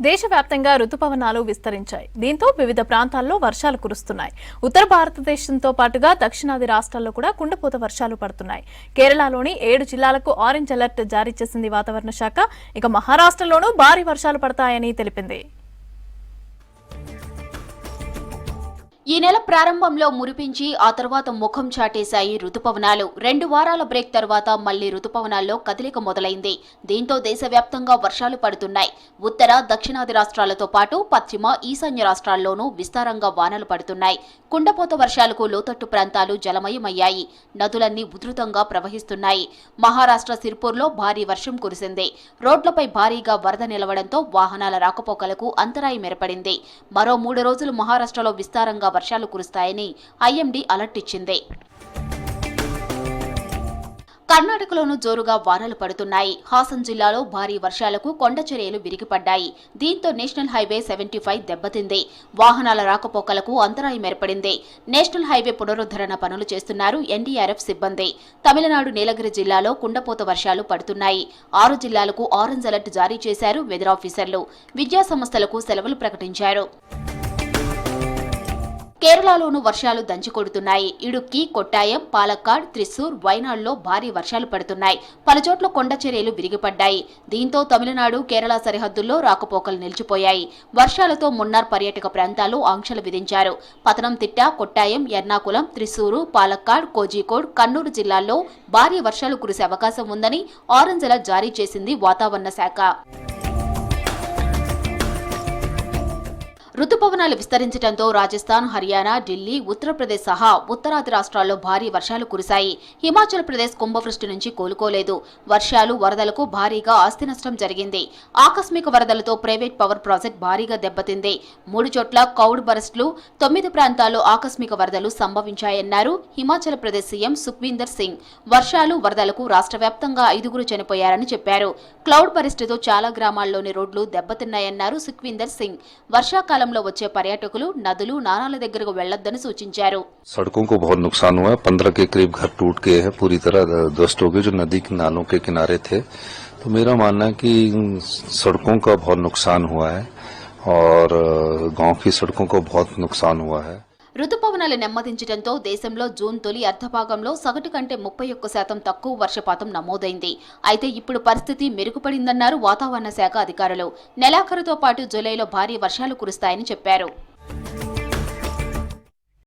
దేశవ్యాప్తంగా రుతుపవనాలు విస్తరించాయి. దీంతో వివిధ ప్రాంతాల్లో వర్షాలు కురుస్తున్నాయి. ఉత్తర భారతదేశంతో పాటుగా దక్షిణాది రాష్ట్రాల్లో కూడా కుండపోత వర్షాలు పడుతున్నాయి. కేరళలోని 7 జిల్లాలకు ఆరెంజ్ అలర్ట్ జారీ చేసింది వాతావరణ శాఖ. ఇక మహారాష్ట్రలోనూ భారీ వర్షాలు పడతాయని తెలిపింది. ఈ నెల ప్రారంభంలో మురిపించి ఆ తర్వాత ముఖం చాటేశాయి రుతుపవనాలు. 2 వారాల బ్రేక్ తర్వాత మళ్లీ రుతుపవనాల్లో కదలిక మొదలైంది. దీంతో దేశవ్యాప్తంగా వర్షాలు పడుతున్నాయి. ఉత్తర దక్షిణాది రాష్ట్రాలతో పాటు పశ్చిమ ఈశాన్య రాష్ట్రాల్లోనూ విస్తారంగా వానలు పడుతున్నాయి. కుండపోత వర్షాలకు లోతట్టు ప్రాంతాలు జలమయమయ్యాయి. నదులన్నీ ఉధృతంగా ప్రవహిస్తున్నాయి. మహారాష్ట్ర సిర్పూర్లో భారీ వర్షం కురిసింది. రోడ్లపై భారీగా వరద నిలవడంతో వాహనాల రాకపోకలకు అంతరాయం ఏర్పడింది. మరో 3 రోజులు మహారాష్ట్రలో విస్తారంగా వర్షాలు కురుస్తాయని ఐఎండీ అలర్ట్ ఇచ్చింది. కర్ణాటకలోనూ జోరుగా వానలు పడుతున్నాయి. హాసన్ జిల్లాలో భారీ వర్షాలకు కొండ చర్యలు విరిగిపడ్డాయి. దీంతో నేషనల్ హైవే 75 దెబ్బతింది. వాహనాల రాకపోకలకు అంతరాయం ఏర్పడింది. నేషనల్ హైవే పునరుద్ధరణ పనులు చేస్తున్నారు ఎన్డీఆర్ఎఫ్ సిబ్బంది. తమిళనాడు నీలగిరి జిల్లాలో కుండపోత వర్షాలు పడుతున్నాయి. 6 జిల్లాలకు ఆరెంజ్ అలర్ట్ జారీ చేశారు వెదర్ ఆఫీసర్లు. విద్యా సంస్థలకు సెలవులు ప్రకటించారు. కేరళలోనూ వర్షాలు దంచికొడుతున్నాయి. ఇడుక్కి, కొట్టాయం, పాలక్కాడ్, త్రిశూర్, వైనాడ్లో భారీ వర్షాలు పడుతున్నాయి. పలుచోట్ల కొండ చర్యలు విరిగిపడ్డాయి. దీంతో తమిళనాడు, కేరళ సరిహద్దుల్లో రాకపోకలు నిలిచిపోయాయి. వర్షాలతో మున్నార్ పర్యాటక ప్రాంతాల్లో ఆంక్షలు విధించారు. పతనంతిట్ట, కొట్టాయం, ఎర్నాకులం, త్రిశూరు, పాలక్కాడ్, కోజికోడ్, కన్నూరు జిల్లాల్లో భారీ వర్షాలు కురిసే అవకాశం ఉందని ఆరెంజ్ అలర్ట్ జారీ చేసింది వాతావరణ శాఖ. రుతుపవనాలు విస్తరించడంతో రాజస్థాన్, హర్యానా, ఢిల్లీ, ఉత్తరప్రదేశ్ సహా ఉత్తరాది రాష్ట్రాల్లో భారీ వర్షాలు కురిశాయి. హిమాచల్ ప్రదేశ్ కుంభవృష్టి నుంచి కోలుకోలేదు. వర్షాలు, వరదలకు భారీగా ఆస్తి నష్టం జరిగింది. ఆకస్మిక వరదలతో ప్రైవేట్ పవర్ ప్రాజెక్ట్ భారీగా దెబ్బతింది. 3 చోట్ల క్లౌడ్ బరస్ట్లు, 9 ప్రాంతాల్లో ఆకస్మిక వరదలు సంభవించాయన్నారు హిమాచల్ ప్రదేశ్ సీఎం సుఖ్వీందర్ సింగ్. వర్షాలు, వరదలకు రాష్ట్ర వ్యాప్తంగా 5 చనిపోయారని చెప్పారు. క్లౌడ్ బరస్టుతో చాలా గ్రామాల్లోని రోడ్లు దెబ్బతిన్నాయన్నారు సుఖ్వీందర్ సింగ్. వర్షాకాలం వచ్చే పర్యాటకులు నదులు, నాలాల దగ్గరకు వెళ్లొద్దని సూచించారు. सड़कों को बहुत नुकसान हुआ है। 15 के करीब घर टूट गए हैं, पूरी तरह ध्वस्त हो गए जो नदी के नालों के किनारे थे। तो मेरा मानना है कि सड़कों का बहुत नुकसान हुआ है और गांव की सड़कों को बहुत नुकसान हुआ है। రుతుపవనాలు నెమ్మదించడంతో దేశంలో జూన్ తొలి అర్ధభాగంలో సగటు కంటే 31% తక్కువ వర్షపాతం నమోదైంది. అయితే ఇప్పుడు పరిస్థితి మెరుగుపడిందన్నారు వాతావరణ శాఖ అధికారులు. నెలాఖరుతో పాటు జూలైలో భారీ వర్షాలు కురుస్తాయని చెప్పారు.